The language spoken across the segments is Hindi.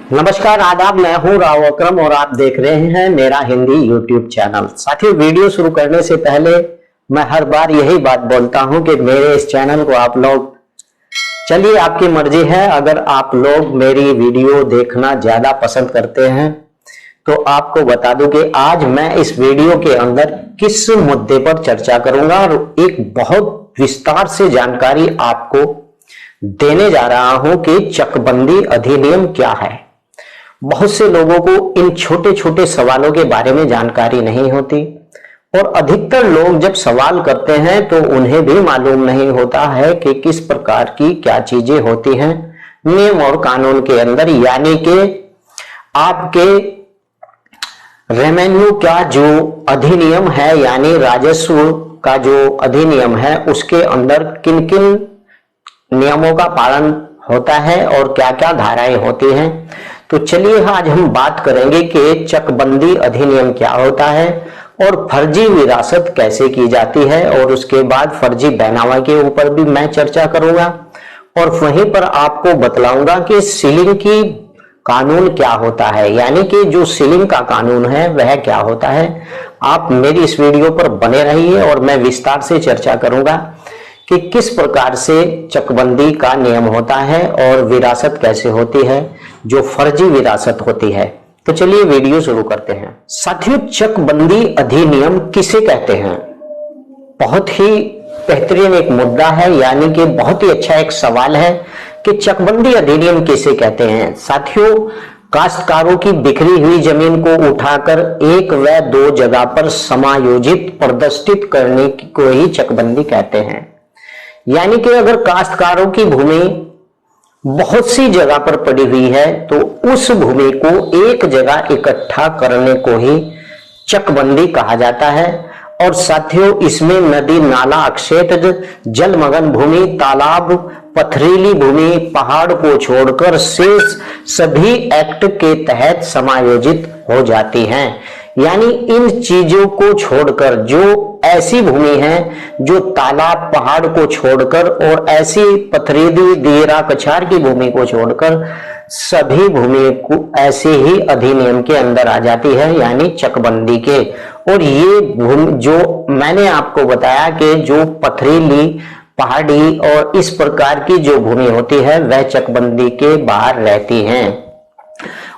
नमस्कार, आदाब। मैं हूं राव अकरम और आप देख रहे हैं मेरा हिंदी यूट्यूब चैनल। साथियों, वीडियो शुरू करने से पहले मैं हर बार यही बात बोलता हूं कि मेरे इस चैनल को आप लोग, चलिए आपकी मर्जी है, अगर आप लोग मेरी वीडियो देखना ज्यादा पसंद करते हैं तो आपको बता दूं कि आज मैं इस वीडियो के अंदर किस मुद्दे पर चर्चा करूंगा और एक बहुत विस्तार से जानकारी आपको देने जा रहा हूं कि चकबंदी अधिनियम क्या है। बहुत से लोगों को इन छोटे छोटे सवालों के बारे में जानकारी नहीं होती और अधिकतर लोग जब सवाल करते हैं तो उन्हें भी मालूम नहीं होता है कि किस प्रकार की क्या चीजें होती हैं नियम और कानून के अंदर, यानी कि आपके रेवेन्यू का जो अधिनियम है, यानी राजस्व का जो अधिनियम है, उसके अंदर किन किन नियमों का पालन होता है और क्या क्या धाराएं होती हैं। तो चलिए आज हम बात करेंगे कि चकबंदी अधिनियम क्या होता है और फर्जी विरासत कैसे की जाती है, और उसके बाद फर्जी बैनामा के ऊपर भी मैं चर्चा करूंगा और वहीं पर आपको बतलाऊंगा कि सीलिंग की कानून क्या होता है, यानी कि जो सीलिंग का कानून है वह क्या होता है। आप मेरी इस वीडियो पर बने रहिए और मैं विस्तार से चर्चा करूंगा कि किस प्रकार से चकबंदी का नियम होता है और विरासत कैसे होती है, जो फर्जी विरासत होती है। तो चलिए वीडियो शुरू करते हैं। साथियों, चकबंदी अधिनियम किसे कहते हैं? बहुत ही बेहतरीन एक मुद्दा है, यानी कि बहुत ही अच्छा एक सवाल है कि चकबंदी अधिनियम किसे कहते हैं। साथियों, काश्तकारों की बिखरी हुई जमीन को उठाकर एक व दो जगह पर समायोजित प्रदर्शित करने को ही चकबंदी कहते हैं। यानी कि अगर काश्तकारों की भूमि बहुत सी जगह पर पड़ी हुई है तो उस भूमि को एक जगह इकट्ठा करने को ही चकबंदी कहा जाता है। और साथियों, इसमें नदी नाला क्षेत्र, जलमग्न भूमि, तालाब, पथरीली भूमि, पहाड़ को छोड़कर शेष सभी एक्ट के तहत समायोजित हो जाती हैं। यानी इन चीजों को छोड़कर, जो ऐसी भूमि है जो तालाब पहाड़ को छोड़कर और ऐसी पथरीली दीरा कछार की भूमि को छोड़कर सभी भूमि को ऐसे ही अधिनियम के अंदर आ जाती है, यानी चकबंदी के। और ये भूमि जो मैंने आपको बताया कि जो पथरीली, पहाड़ी और इस प्रकार की जो भूमि होती है वह चकबंदी के बाहर रहती हैं।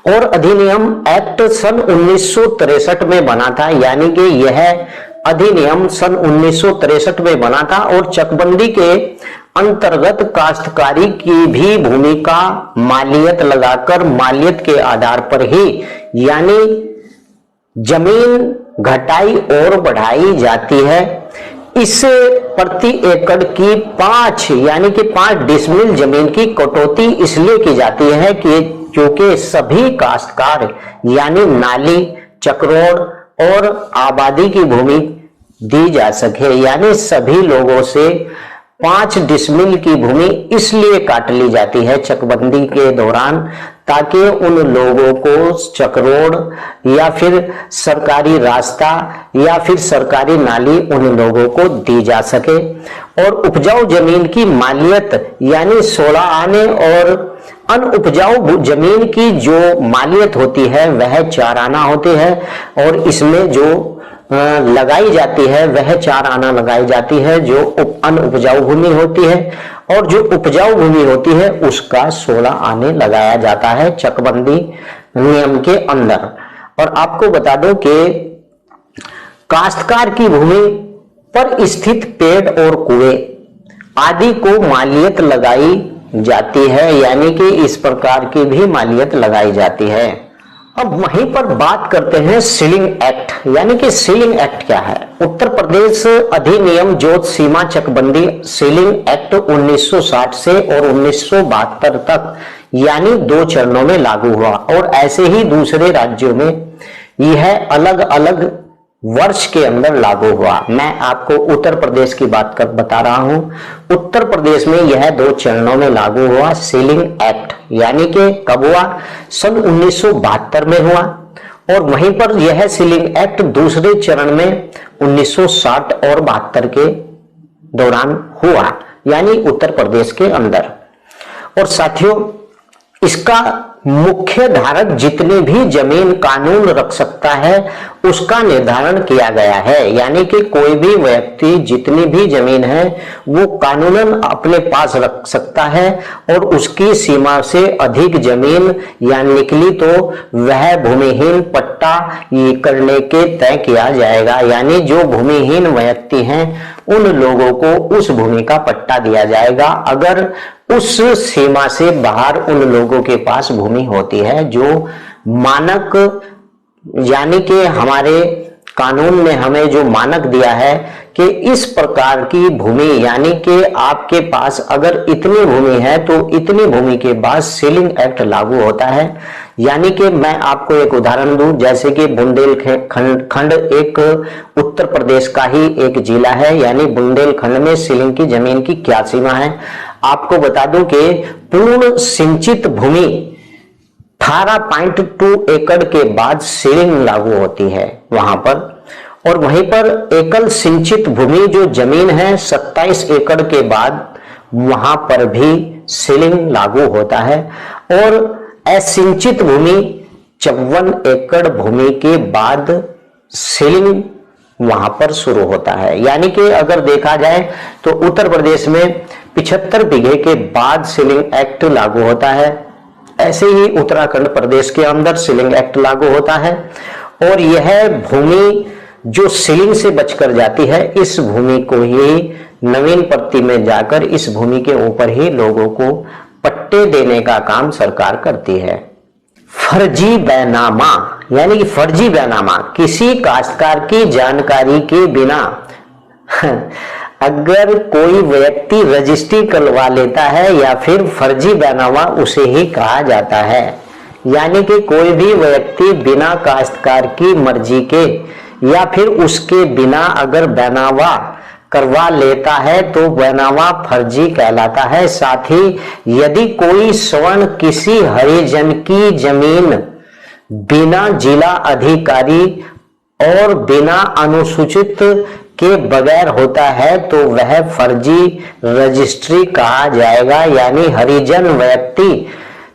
और अधिनियम एक्ट सन 1963 में बना था, यानी कि यह अधिनियम सन 1963 में बना था और चकबंदी के अंतर्गत काश्तकारी की भी भूमि का मालियत लगाकर मालियत के आधार पर ही, यानी जमीन घटाई और बढ़ाई जाती है। इससे प्रति एकड़ की 5 यानी कि 5 डिसमिल जमीन की कटौती इसलिए की जाती है कि क्योंकि सभी काश्तकार यानी नाली, चक्रोड़ और आबादी की भूमि दी जा सके, यानी सभी लोगों से 5 डिसमिल की भूमि इसलिए काट ली जाती है चकबंदी के दौरान, ताकि उन लोगों को चक्रोड़ या फिर सरकारी रास्ता या फिर सरकारी नाली उन लोगों को दी जा सके। और उपजाऊ जमीन की मालियत यानी 16 आने और अनउपजाऊ जमीन की जो मालियत होती है वह 4 आना होती है, और इसमें जो लगाई जाती है वह 4 आना लगाई जाती है जो अनउपजाऊ भूमि होती है, और जो उपजाऊ भूमि होती है उसका 16 आने लगाया जाता है चकबंदी नियम के अंदर। और आपको बता दो कि काश्तकार की भूमि पर स्थित पेड़ और कुएं आदि को मालियत लगाई जाती है, यानी कि इस प्रकार की भी मालियत लगाई जाती है। अब वहीं पर बात करते हैं सीलिंग एक्ट, यानी कि सीलिंग एक्ट क्या है। उत्तर प्रदेश अधिनियम जोत सीमा चकबंदी सीलिंग एक्ट 1960 से और 1972 तक, यानी 2 चरणों में लागू हुआ, और ऐसे ही दूसरे राज्यों में यह अलग अलग वर्ष के अंदर लागू हुआ। मैं आपको उत्तर प्रदेश की बात कर बता रहा हूं। उत्तर प्रदेश में यह 2 चरणों में लागू हुआ सीलिंग एक्ट, यानी कि कब हुआ? सन 1972 में हुआ, और वहीं पर यह सीलिंग एक्ट दूसरे चरण में 1960 और 72 के दौरान हुआ, यानी उत्तर प्रदेश के अंदर। और साथियों, इसका मुख्य धारक जितनी भी जमीन कानून रख सकता है उसका निर्धारण किया गया है। यानी कि कोई भी व्यक्ति जितनी भी जमीन है वो कानूनन अपने पास रख सकता है और उसकी सीमा से अधिक जमीन या निकली तो वह भूमिहीन पट्टा करने के तय किया जाएगा। यानी जो भूमिहीन व्यक्ति हैं उन लोगों को उस भूमि का पट्टा दिया जाएगा अगर उस सीमा से बाहर उन लोगों के पास भूमि होती है जो मानक, यानी कि हमारे कानून ने हमें जो मानक दिया है कि इस प्रकार की भूमि, यानी कि आपके पास अगर इतनी भूमि है तो इतनी भूमि के बाद सीलिंग एक्ट लागू होता है। यानी कि मैं आपको एक उदाहरण दूं, जैसे कि बुंदेलखंड एक उत्तर प्रदेश का ही एक जिला है, यानी बुंदेलखंड में सीलिंग की जमीन की क्या सीमा है। आपको बता दूं कि पूर्ण सिंचित भूमि 18.2 एकड़ के बाद सीलिंग लागू होती है वहां पर, और वहीं पर एकल सिंचित भूमि जो जमीन है 27 एकड़ के बाद वहां पर भी सीलिंग लागू होता है, और असिंचित भूमि 54 एकड़ भूमि के बाद सीलिंग वहां पर शुरू होता है। यानी कि अगर देखा जाए तो उत्तर प्रदेश में 75 बीघे के बाद सीलिंग एक्ट लागू होता है, ऐसे ही उत्तराखंड प्रदेश के अंदर सीलिंग एक्ट लागू होता है। और यह भूमि जो सीलिंग से बचकर जाती है इस भूमि को ही नवीन पट्टी में जाकर इस भूमि के ऊपर ही लोगों को पट्टे देने का काम सरकार करती है। फर्जी बैनामा, यानी कि फर्जी बैनामा किसी काश्तकार की जानकारी के बिना अगर कोई व्यक्ति रजिस्ट्री करवा लेता है या फिर फर्जी बैनामा उसे ही कहा जाता है। यानी कि कोई भी व्यक्ति बिना काश्तकार की मर्जी के या फिर उसके बिना अगर बैनामा करवा लेता है तो बैनामा फर्जी कहलाता है। साथ ही यदि कोई स्वर्ण किसी हरिजन की जमीन बिना जिला अधिकारी और बिना अनुसूचित के बगैर होता है तो वह फर्जी रजिस्ट्री कहा जाएगा। यानी हरिजन व्यक्ति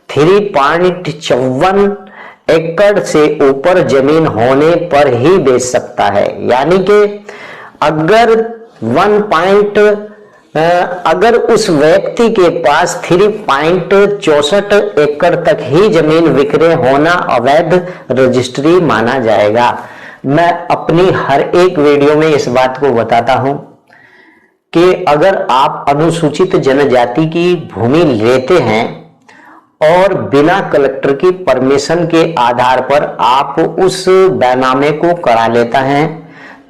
3.54 एकड़ से ऊपर जमीन होने पर ही बेच सकता है। यानी कि अगर अगर उस व्यक्ति के पास 3.64 एकड़ तक ही जमीन विक्रय होना अवैध रजिस्ट्री माना जाएगा। मैं अपनी हर एक वीडियो में इस बात को बताता हूं कि अगर आप अनुसूचित जनजाति की भूमि लेते हैं और बिना कलेक्टर की परमिशन के आधार पर आप उस बैनामे को करा लेता है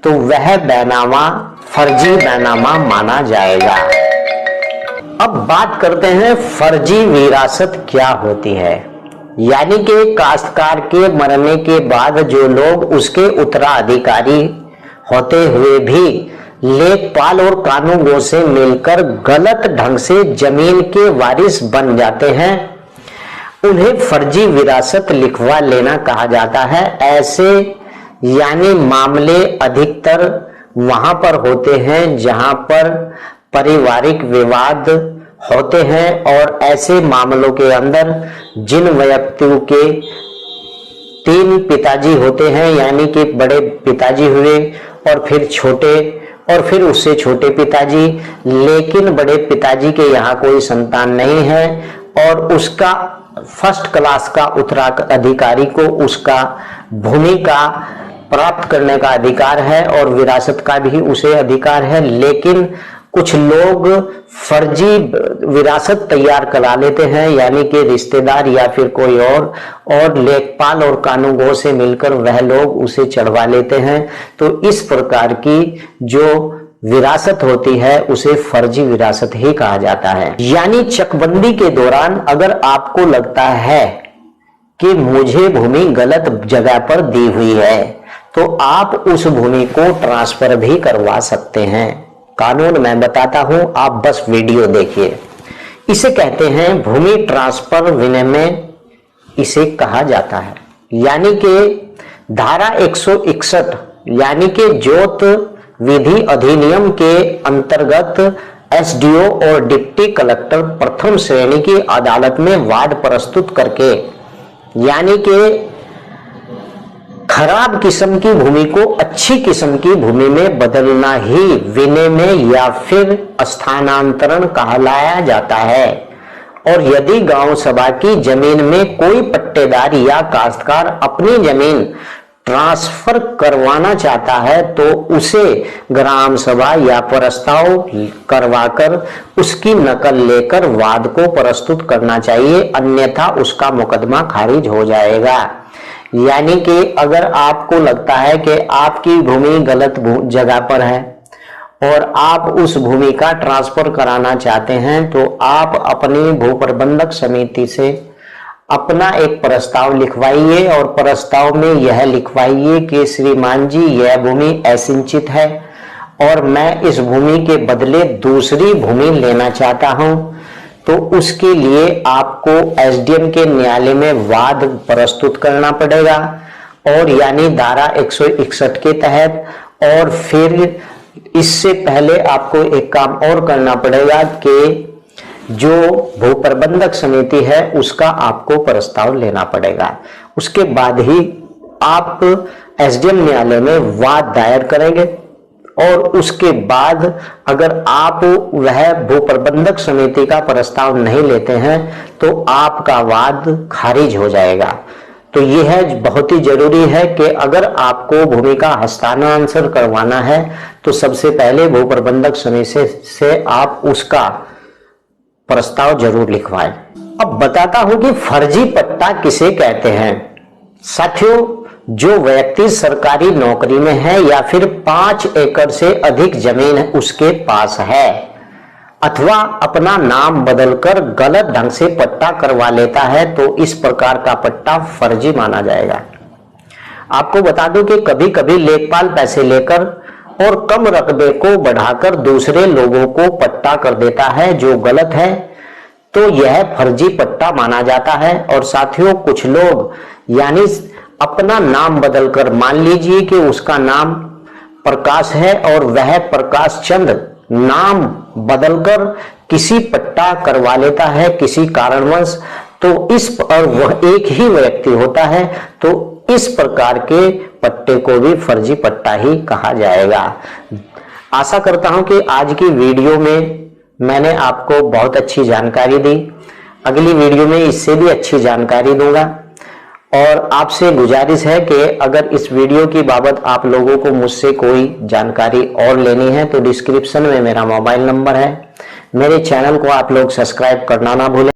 तो वह बैनामा फर्जी बैनामा माना जाएगा। अब बात करते हैं फर्जी विरासत क्या होती है। यानी कि काश्तकार के मरने के बाद जो लोग उसके उत्तराधिकारी होते हुए भी लेखपाल और कानूनगो से मिलकर गलत ढंग से जमीन के वारिस बन जाते हैं उन्हें फर्जी विरासत लिखवा लेना कहा जाता है। ऐसे यानी मामले अधिकतर वहां पर होते हैं जहां पर पारिवारिक विवाद होते हैं, और ऐसे मामलों के अंदर जिन व्यक्तियों के 3 पिताजी होते हैं, यानी कि बड़े पिताजी हुए और फिर छोटे और फिर उससे छोटे पिताजी, लेकिन बड़े पिताजी के यहाँ कोई संतान नहीं है और उसका फर्स्ट क्लास का उत्तराधिकारी को उसका भूमि का प्राप्त करने का अधिकार है और विरासत का भी उसे अधिकार है। लेकिन कुछ लोग फर्जी विरासत तैयार करा लेते हैं, यानी कि रिश्तेदार या फिर कोई और लेखपाल और कानूनगो से मिलकर वह लोग उसे चढ़वा लेते हैं। तो इस प्रकार की जो विरासत होती है उसे फर्जी विरासत ही कहा जाता है। यानी चकबंदी के दौरान अगर आपको लगता है कि मुझे भूमि गलत जगह पर दी हुई है तो आप उस भूमि को ट्रांसफर भी करवा सकते हैं। कानून मैं बताता हूं, आप बस वीडियो देखिए। इसे कहते हैं भूमि ट्रांसफर विनिमय, इसे कहा जाता है। यानी कि धारा 161 यानी कि जोत विधि अधिनियम के अंतर्गत एसडीओ और डिप्टी कलेक्टर प्रथम श्रेणी की अदालत में वाद प्रस्तुत करके, यानी कि खराब किस्म की भूमि को अच्छी किस्म की भूमि में बदलना ही विनिमय या फिर स्थानांतरण कहलाया जाता है। और यदि गांव सभा की जमीन में कोई पट्टेदार या काश्तकार अपनी जमीन ट्रांसफर करवाना चाहता है तो उसे ग्राम सभा या प्रस्ताव करवाकर उसकी नकल लेकर वाद को प्रस्तुत करना चाहिए, अन्यथा उसका मुकदमा खारिज हो जाएगा। यानी कि अगर आपको लगता है कि आपकी भूमि गलत जगह पर है और आप उस भूमि का ट्रांसफर कराना चाहते हैं तो आप अपनी भू प्रबंधक समिति से अपना एक प्रस्ताव लिखवाइए और प्रस्ताव में यह लिखवाइए कि श्रीमान जी, यह भूमि असिंचित है और मैं इस भूमि के बदले दूसरी भूमि लेना चाहता हूं। तो उसके लिए आपको एसडीएम के न्यायालय में वाद प्रस्तुत करना पड़ेगा, और यानी धारा 161 के तहत। और फिर इससे पहले आपको एक काम और करना पड़ेगा कि जो भू प्रबंधक समिति है उसका आपको प्रस्ताव लेना पड़ेगा। उसके बाद ही आप एसडीएम न्यायालय में वाद दायर करेंगे, और उसके बाद अगर आप वह भू प्रबंधक समिति का प्रस्ताव नहीं लेते हैं तो आपका वाद खारिज हो जाएगा। तो यह बहुत ही जरूरी है कि अगर आपको भूमि का हस्तांतरण करवाना है तो सबसे पहले भू प्रबंधक समिति से आप उसका प्रस्ताव जरूर लिखवाएं। अब बताता हूं कि फर्जी पट्टा किसे कहते हैं। साथियों, जो व्यक्ति सरकारी नौकरी में है या फिर 5 एकड़ से अधिक जमीन उसके पास है अथवा अपना नाम बदलकर गलत ढंग से पट्टा करवा लेता है तो इस प्रकार का पट्टा फर्जी माना जाएगा। आपको बता दूं कि कभी कभी लेखपाल पैसे लेकर और कम रकबे को बढ़ाकर दूसरे लोगों को पट्टा कर देता है, जो गलत है, तो यह फर्जी पट्टा माना जाता है। और साथियों, कुछ लोग यानी अपना नाम बदलकर, मान लीजिए कि उसका नाम प्रकाश है और वह प्रकाश चंद्र नाम बदलकर किसी पट्टा करवा लेता है किसी कारणवश, तो इस और वह एक ही व्यक्ति होता है, तो इस प्रकार के पट्टे को भी फर्जी पट्टा ही कहा जाएगा। आशा करता हूं कि आज की वीडियो में मैंने आपको बहुत अच्छी जानकारी दी। अगली वीडियो में इससे भी अच्छी जानकारी दूंगा, और आपसे गुजारिश है कि अगर इस वीडियो की बाबत आप लोगों को मुझसे कोई जानकारी और लेनी है तो डिस्क्रिप्शन में मेरा मोबाइल नंबर है। मेरे चैनल को आप लोग सब्सक्राइब करना ना भूलें।